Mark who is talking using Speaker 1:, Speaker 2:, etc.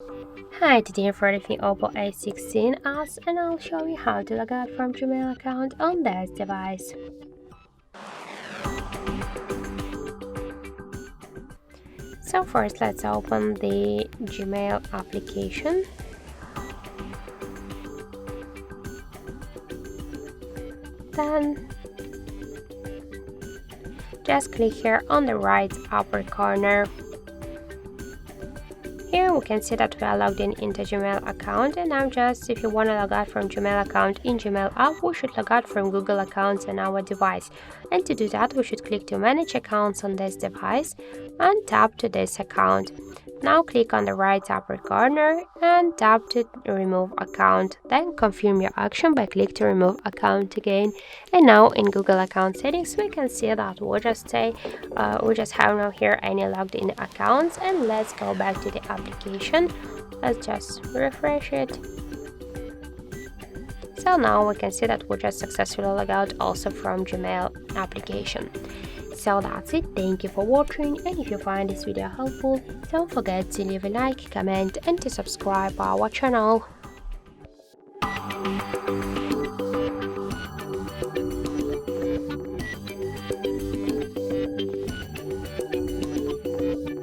Speaker 1: Hi, today I'm reviewing OPPO A16S and I'll show you how to log out from Gmail account on this device. So first let's open the Gmail application. Then just click here on the right upper corner. Here we can see that we are logged in into Gmail account, and now if you want to log out from Gmail account in Gmail app, we should log out from Google accounts on our device. And to do that, we should click to manage accounts on this device and tap to this account. Now click on the right upper corner and tap to remove account. Then confirm your action by click to remove account again. And now in Google account settings, we can see that we just have now here any logged in accounts. And let's go back to the application. Let's just refresh it. So now we can see that we just successfully logged out also from Gmail application. So that's it, thank you for watching, and if you find this video helpful, don't forget to leave a like, comment and to subscribe our channel.